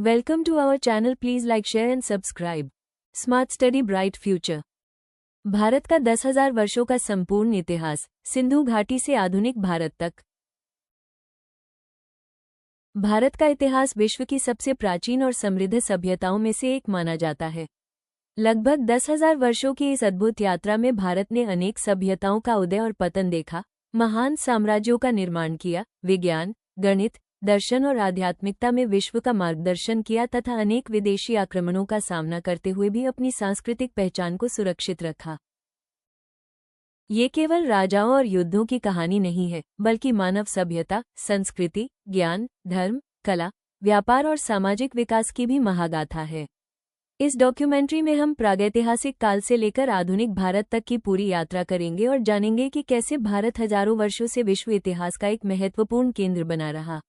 Welcome to our channel. Please like, share and subscribe. Smart Study Bright Future. Bharat का 10,000 वर्षों का संपूर्ण इतिहास, सिंधु घाटी से आधुनिक भारत तक। भारत का इतिहास विश्व की सबसे प्राचीन और समृद्ध सभ्यताओं में से एक माना जाता है। लगभग 10,000 वर्षों की इस अद्भुत यात्रा में भारत ने अनेक सभ्यताओं का उदय और पतन देखा, महान साम्राज्यों का निर्माण किया, विज्ञान, गणित, दर्शन और आध्यात्मिकता में विश्व का मार्गदर्शन किया तथा अनेक विदेशी आक्रमणों का सामना करते हुए भी अपनी सांस्कृतिक पहचान को सुरक्षित रखा। ये केवल राजाओं और युद्धों की कहानी नहीं है, बल्कि मानव सभ्यता, संस्कृति, ज्ञान, धर्म, कला, व्यापार और सामाजिक विकास की भी महागाथा है। इस डॉक्यूमेंट्री में हम प्रागैतिहासिक काल से लेकर आधुनिक भारत तक की पूरी यात्रा करेंगे और जानेंगे कि कैसे भारत हजारों वर्षों से विश्व इतिहास का एक महत्वपूर्ण केंद्र बना रहा।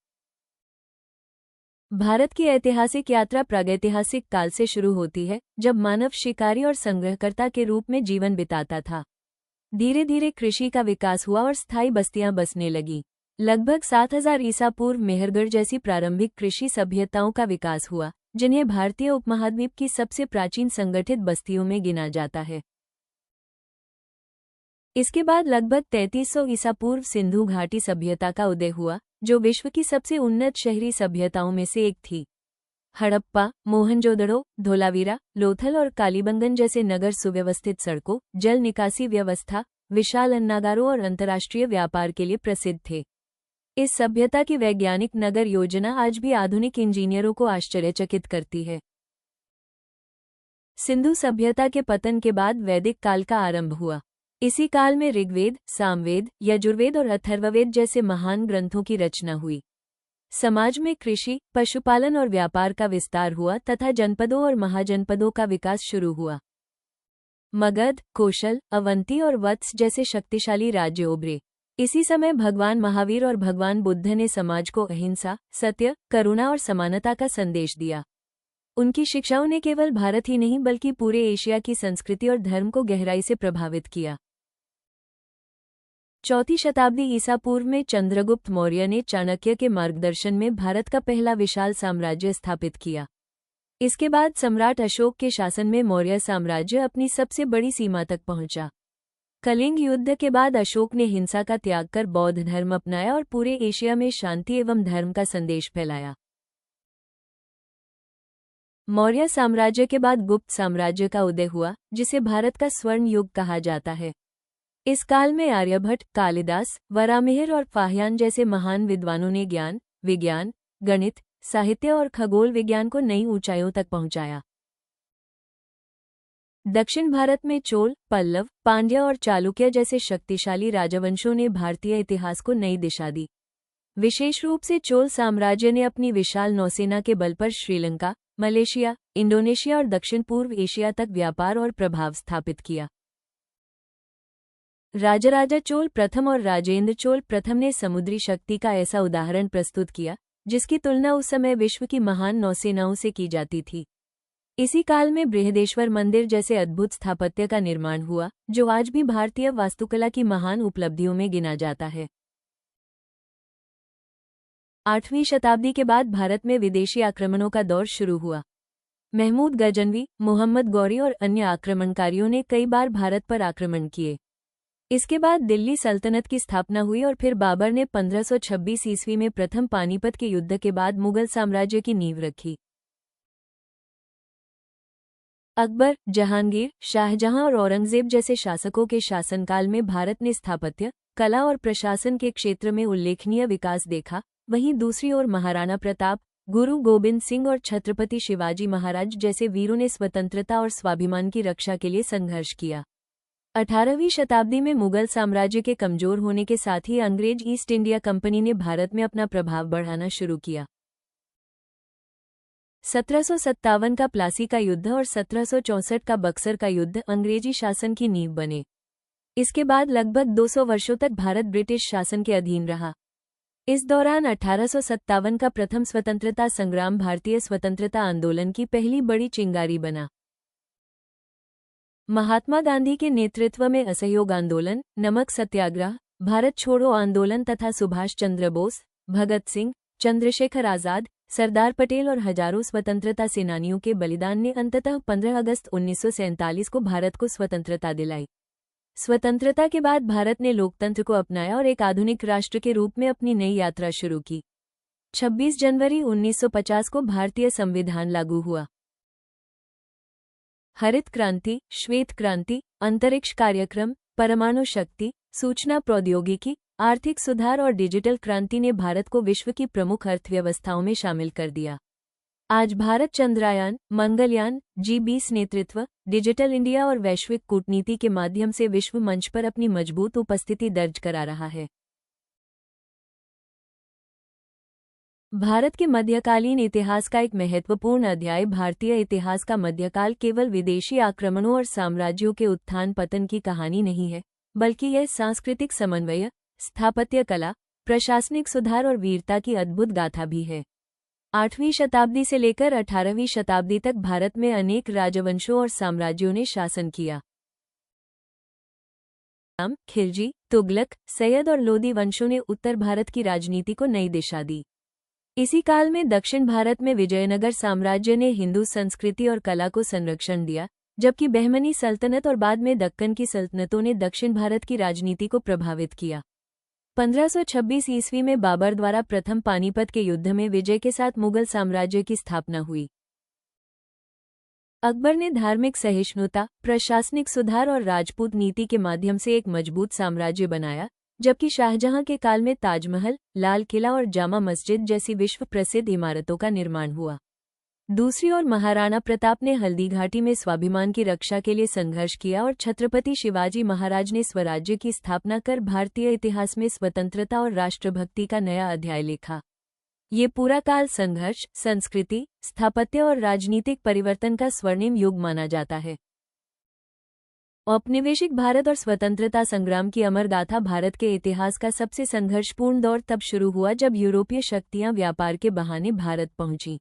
भारत की ऐतिहासिक यात्रा प्रागैतिहासिक काल से शुरू होती है, जब मानव शिकारी और संग्रहकर्ता के रूप में जीवन बिताता था। धीरे धीरे कृषि का विकास हुआ और स्थायी बस्तियां बसने लगीं। लगभग 7000 ईसा पूर्व मेहरगढ़ जैसी प्रारंभिक कृषि सभ्यताओं का विकास हुआ, जिन्हें भारतीय उपमहाद्वीप की सबसे प्राचीन संगठित बस्तियों में गिना जाता है। इसके बाद लगभग 3300 ईसा पूर्व सिंधु घाटी सभ्यता का उदय हुआ, जो विश्व की सबसे उन्नत शहरी सभ्यताओं में से एक थी। हड़प्पा, मोहनजोदड़ो, धोलावीरा, लोथल और कालीबंगन जैसे नगर सुव्यवस्थित सड़कों, जल निकासी व्यवस्था, विशाल अन्नागारों और अंतर्राष्ट्रीय व्यापार के लिए प्रसिद्ध थे। इस सभ्यता की वैज्ञानिक नगर योजना आज भी आधुनिक इंजीनियरों को आश्चर्यचकित करती है। सिंधु सभ्यता के पतन के बाद वैदिक काल का आरंभ हुआ। इसी काल में ऋग्वेद, सामवेद, यजुर्वेद और अथर्ववेद जैसे महान ग्रंथों की रचना हुई। समाज में कृषि, पशुपालन और व्यापार का विस्तार हुआ तथा जनपदों और महाजनपदों का विकास शुरू हुआ। मगध, कोशल, अवंती और वत्स जैसे शक्तिशाली राज्य उभरे। इसी समय भगवान महावीर और भगवान बुद्ध ने समाज को अहिंसा, सत्य, करुणा और समानता का संदेश दिया। उनकी शिक्षाओं ने केवल भारत ही नहीं बल्कि पूरे एशिया की संस्कृति और धर्म को गहराई से प्रभावित किया। 4वीं शताब्दी ईसा पूर्व में चंद्रगुप्त मौर्य ने चाणक्य के मार्गदर्शन में भारत का पहला विशाल साम्राज्य स्थापित किया। इसके बाद सम्राट अशोक के शासन में मौर्य साम्राज्य अपनी सबसे बड़ी सीमा तक पहुंचा। कलिंग युद्ध के बाद अशोक ने हिंसा का त्याग कर बौद्ध धर्म अपनाया और पूरे एशिया में शांति एवं धर्म का संदेश फैलाया। मौर्य साम्राज्य के बाद गुप्त साम्राज्य का उदय हुआ, जिसे भारत का स्वर्ण युग कहा जाता है। इस काल में आर्यभट्ट, कालिदास, वराहमिहिर और फाहियान जैसे महान विद्वानों ने ज्ञान, विज्ञान, गणित, साहित्य और खगोल विज्ञान को नई ऊंचाइयों तक पहुंचाया। दक्षिण भारत में चोल, पल्लव, पांड्य और चालुक्य जैसे शक्तिशाली राजवंशों ने भारतीय इतिहास को नई दिशा दी। विशेष रूप से चोल साम्राज्य ने अपनी विशाल नौसेना के बल पर श्रीलंका, मलेशिया, इंडोनेशिया और दक्षिण पूर्व एशिया तक व्यापार और प्रभाव स्थापित किया। राजराजा चोल प्रथम और राजेंद्र चोल प्रथम ने समुद्री शक्ति का ऐसा उदाहरण प्रस्तुत किया, जिसकी तुलना उस समय विश्व की महान नौसेनाओं से की जाती थी। इसी काल में बृहदेश्वर मंदिर जैसे अद्भुत स्थापत्य का निर्माण हुआ, जो आज भी भारतीय वास्तुकला की महान उपलब्धियों में गिना जाता है। 8वीं शताब्दी के बाद भारत में विदेशी आक्रमणों का दौर शुरू हुआ। महमूद गजनवी, मोहम्मद गौरी और अन्य आक्रमणकारियों ने कई बार भारत पर आक्रमण किए। इसके बाद दिल्ली सल्तनत की स्थापना हुई और फिर बाबर ने 1526 ईस्वी में प्रथम पानीपत के युद्ध के बाद मुगल साम्राज्य की नींव रखी। अकबर, जहांगीर, शाहजहां और औरंगजेब जैसे शासकों के शासनकाल में भारत ने स्थापत्य, कला और प्रशासन के क्षेत्र में उल्लेखनीय विकास देखा। वहीं दूसरी ओर महाराणा प्रताप, गुरु गोबिंद सिंह और छत्रपति शिवाजी महाराज जैसे वीरों ने स्वतंत्रता और स्वाभिमान की रक्षा के लिए संघर्ष किया। 18वीं शताब्दी में मुगल साम्राज्य के कमजोर होने के साथ ही अंग्रेज ईस्ट इंडिया कंपनी ने भारत में अपना प्रभाव बढ़ाना शुरू किया। 1757 का प्लासी का युद्ध और 1764 का बक्सर का युद्ध अंग्रेजी शासन की नींव बने। इसके बाद लगभग 200 वर्षों तक भारत ब्रिटिश शासन के अधीन रहा। इस दौरान 1857 का प्रथम स्वतंत्रता संग्राम भारतीय स्वतंत्रता आंदोलन की पहली बड़ी चिंगारी बना। महात्मा गांधी के नेतृत्व में असहयोग आंदोलन, नमक सत्याग्रह, भारत छोड़ो आंदोलन तथा सुभाष चंद्र बोस, भगत सिंह, चंद्रशेखर आजाद, सरदार पटेल और हजारों स्वतंत्रता सेनानियों के बलिदान ने अंततः 15 अगस्त 1947 को भारत को स्वतंत्रता दिलाई। स्वतंत्रता के बाद भारत ने लोकतंत्र को अपनाया और एक आधुनिक राष्ट्र के रूप में अपनी नई यात्रा शुरू की। 26 जनवरी 1950 को भारतीय संविधान लागू हुआ। हरित क्रांति, श्वेत क्रांति, अंतरिक्ष कार्यक्रम, परमाणु शक्ति, सूचना प्रौद्योगिकी, आर्थिक सुधार और डिजिटल क्रांति ने भारत को विश्व की प्रमुख अर्थव्यवस्थाओं में शामिल कर दिया। आज भारत चंद्रयान, मंगलयान, G20 नेतृत्व, डिजिटल इंडिया और वैश्विक कूटनीति के माध्यम से विश्व मंच पर अपनी मजबूत उपस्थिति दर्ज करा रहा है। भारत के मध्यकालीन इतिहास का एक महत्वपूर्ण अध्याय भारतीय इतिहास का मध्यकाल केवल विदेशी आक्रमणों और साम्राज्यों के उत्थान पतन की कहानी नहीं है, बल्कि यह सांस्कृतिक समन्वय, स्थापत्य कला, प्रशासनिक सुधार और वीरता की अद्भुत गाथा भी है। 8वीं शताब्दी से लेकर 18वीं शताब्दी तक भारत में अनेक राजवंशों और साम्राज्यों ने शासन किया। खिलजी, तुगलक, सैयद और लोदी वंशों ने उत्तर भारत की राजनीति को नई दिशा दी। इसी काल में दक्षिण भारत में विजयनगर साम्राज्य ने हिंदू संस्कृति और कला को संरक्षण दिया, जबकि बहमनी सल्तनत और बाद में दक्कन की सल्तनतों ने दक्षिण भारत की राजनीति को प्रभावित किया। 1526 ईस्वी में बाबर द्वारा प्रथम पानीपत के युद्ध में विजय के साथ मुगल साम्राज्य की स्थापना हुई। अकबर ने धार्मिक सहिष्णुता, प्रशासनिक सुधार और राजपूत नीति के माध्यम से एक मजबूत साम्राज्य बनाया, जबकि शाहजहां के काल में ताजमहल, लाल किला और जामा मस्जिद जैसी विश्व प्रसिद्ध इमारतों का निर्माण हुआ। दूसरी ओर महाराणा प्रताप ने हल्दी घाटी में स्वाभिमान की रक्षा के लिए संघर्ष किया और छत्रपति शिवाजी महाराज ने स्वराज्य की स्थापना कर भारतीय इतिहास में स्वतंत्रता और राष्ट्रभक्ति का नया अध्याय लिखा। ये पूरा काल संघर्ष, संस्कृति, स्थापत्य और राजनीतिक परिवर्तन का स्वर्णिम युग माना जाता है। औपनिवेशिक भारत और स्वतंत्रता संग्राम की अमर गाथा भारत के इतिहास का सबसे संघर्षपूर्ण दौर तब शुरू हुआ जब यूरोपीय शक्तियां व्यापार के बहाने भारत पहुंची।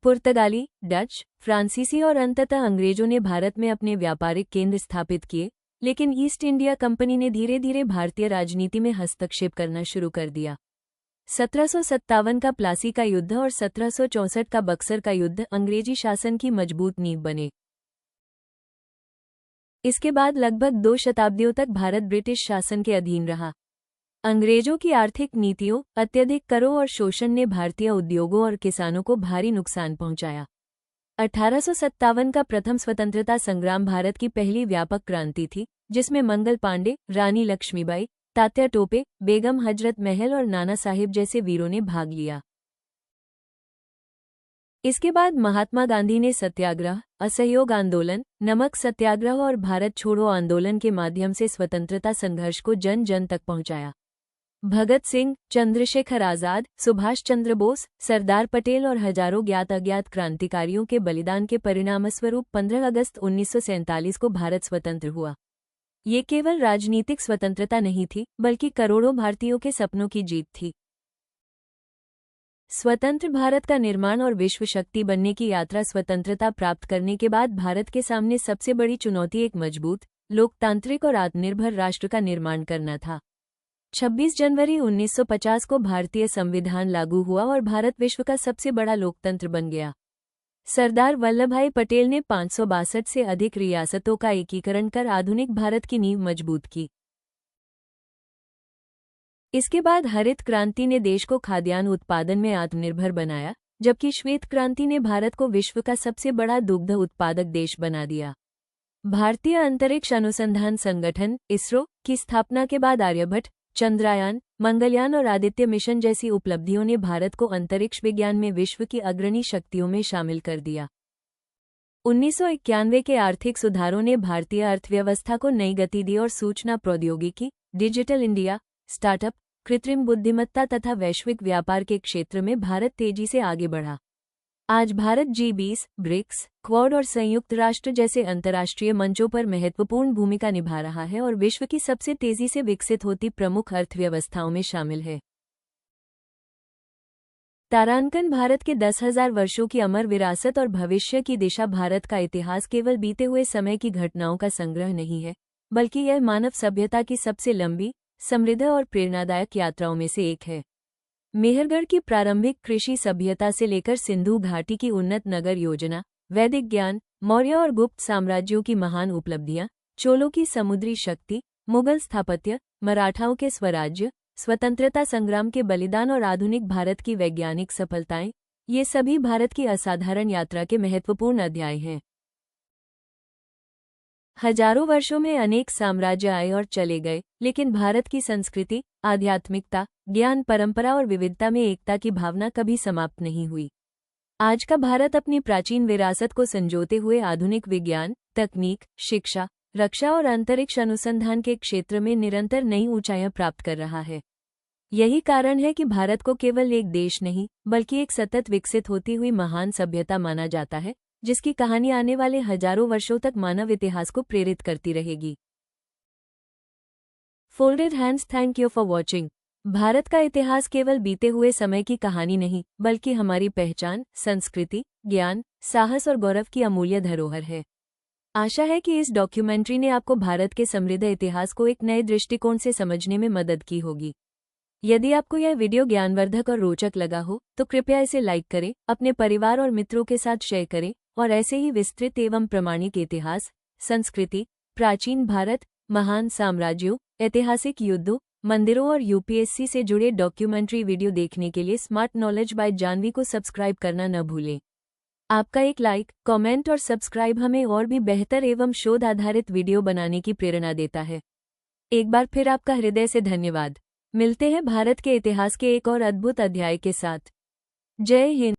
पुर्तगाली, डच, फ्रांसीसी और अंततः अंग्रेजों ने भारत में अपने व्यापारिक केंद्र स्थापित किए, लेकिन ईस्ट इंडिया कंपनी ने धीरे धीरे भारतीय राजनीति में हस्तक्षेप करना शुरू कर दिया। 1757 का प्लासी का युद्ध और 1764 का बक्सर का युद्ध अंग्रेजी शासन की मजबूत नींव बने। इसके बाद लगभग 2 शताब्दियों तक भारत ब्रिटिश शासन के अधीन रहा। अंग्रेजों की आर्थिक नीतियों, अत्यधिक करों और शोषण ने भारतीय उद्योगों और किसानों को भारी नुकसान पहुंचाया। 1857 का प्रथम स्वतंत्रता संग्राम भारत की पहली व्यापक क्रांति थी, जिसमें मंगल पांडे, रानी लक्ष्मीबाई, तात्या टोपे, बेगम हजरत महल और नाना साहिब जैसे वीरों ने भाग लिया। इसके बाद महात्मा गांधी ने सत्याग्रह, असहयोग आंदोलन, नमक सत्याग्रह और भारत छोड़ो आंदोलन के माध्यम से स्वतंत्रता संघर्ष को जन जन तक पहुंचाया। भगत सिंह, चंद्रशेखर आजाद, सुभाष चंद्र बोस, सरदार पटेल और हजारों ज्ञात अज्ञात क्रांतिकारियों के बलिदान के परिणामस्वरूप 15 अगस्त 1947 को भारत स्वतंत्र हुआ। ये केवल राजनीतिक स्वतंत्रता नहीं थी, बल्कि करोड़ों भारतीयों के सपनों की जीत थी। स्वतंत्र भारत का निर्माण और विश्व शक्ति बनने की यात्रा स्वतंत्रता प्राप्त करने के बाद भारत के सामने सबसे बड़ी चुनौती एक मजबूत, लोकतांत्रिक और आत्मनिर्भर राष्ट्र का निर्माण करना था। 26 जनवरी 1950 को भारतीय संविधान लागू हुआ और भारत विश्व का सबसे बड़ा लोकतंत्र बन गया। सरदार वल्लभभाई पटेल ने 562 से अधिक रियासतों का एकीकरण कर आधुनिक भारत की नींव मजबूत की। इसके बाद हरित क्रांति ने देश को खाद्यान्न उत्पादन में आत्मनिर्भर बनाया, जबकि श्वेत क्रांति ने भारत को विश्व का सबसे बड़ा दुग्ध उत्पादक देश बना दिया। भारतीय अंतरिक्ष अनुसंधान संगठन (इसरो) की स्थापना के बाद आर्यभट्ट, चंद्रयान, मंगलयान और आदित्य मिशन जैसी उपलब्धियों ने भारत को अंतरिक्ष विज्ञान में विश्व की अग्रणी शक्तियों में शामिल कर दिया। 1991 के आर्थिक सुधारों ने भारतीय अर्थव्यवस्था को नई गति दी और सूचना प्रौद्योगिकी, डिजिटल इंडिया, स्टार्टअप, कृत्रिम बुद्धिमत्ता तथा वैश्विक व्यापार के क्षेत्र में भारत तेजी से आगे बढ़ा। आज भारत G20, ब्रिक्स, क्वाड और संयुक्त राष्ट्र जैसे अंतर्राष्ट्रीय मंचों पर महत्वपूर्ण भूमिका निभा रहा है और विश्व की सबसे तेजी से विकसित होती प्रमुख अर्थव्यवस्थाओं में शामिल है। तारांकन भारत के 10,000 वर्षों की अमर विरासत और भविष्य की दिशा। भारत का इतिहास केवल बीते हुए समय की घटनाओं का संग्रह नहीं है, बल्कि यह मानव सभ्यता की सबसे लंबी, समृद्ध और प्रेरणादायक यात्राओं में से एक है। मेहरगढ़ की प्रारंभिक कृषि सभ्यता से लेकर सिंधु घाटी की उन्नत नगर योजना, वैदिक ज्ञान, मौर्य और गुप्त साम्राज्यों की महान उपलब्धियां, चोलों की समुद्री शक्ति, मुगल स्थापत्य, मराठाओं के स्वराज्य, स्वतंत्रता संग्राम के बलिदान और आधुनिक भारत की वैज्ञानिक सफलताएं, ये सभी भारत की असाधारण यात्रा के महत्वपूर्ण अध्याय हैं। हजारों वर्षों में अनेक साम्राज्य आए और चले गए, लेकिन भारत की संस्कृति, आध्यात्मिकता, ज्ञान परंपरा और विविधता में एकता की भावना कभी समाप्त नहीं हुई। आज का भारत अपनी प्राचीन विरासत को संजोते हुए आधुनिक विज्ञान, तकनीक, शिक्षा, रक्षा और अंतरिक्ष अनुसंधान के क्षेत्र में निरंतर नई ऊंचाइयां प्राप्त कर रहा है। यही कारण है कि भारत को केवल एक देश नहीं, बल्कि एक सतत विकसित होती हुई महान सभ्यता माना जाता है, जिसकी कहानी आने वाले हजारों वर्षों तक मानव इतिहास को प्रेरित करती रहेगी। Folded hands, thank you for watching. Bharat का इतिहास केवल बीते हुए समय की कहानी नहीं, बल्कि हमारी पहचान, संस्कृति, ज्ञान, साहस और गौरव की अमूल्य धरोहर है। आशा है कि इस डॉक्यूमेंट्री ने आपको भारत के समृद्ध इतिहास को एक नए दृष्टिकोण से समझने में मदद की होगी। यदि आपको यह वीडियो ज्ञानवर्धक और रोचक लगा हो, तो कृपया इसे लाइक करें, अपने परिवार और मित्रों के साथ शेयर करें और ऐसे ही विस्तृत एवं प्रामाणिक इतिहास, संस्कृति, प्राचीन भारत, महान साम्राज्यों, ऐतिहासिक युद्धों, मंदिरों और यूपीएससी से जुड़े डॉक्यूमेंट्री वीडियो देखने के लिए स्मार्ट नॉलेज बाय जानवी को सब्सक्राइब करना न भूलें। आपका एक लाइक, कमेंट और सब्सक्राइब हमें और भी बेहतर एवं शोध आधारित वीडियो बनाने की प्रेरणा देता है। एक बार फिर आपका हृदय से धन्यवाद। मिलते हैं भारत के इतिहास के एक और अद्भुत अध्याय के साथ। जय हिंद।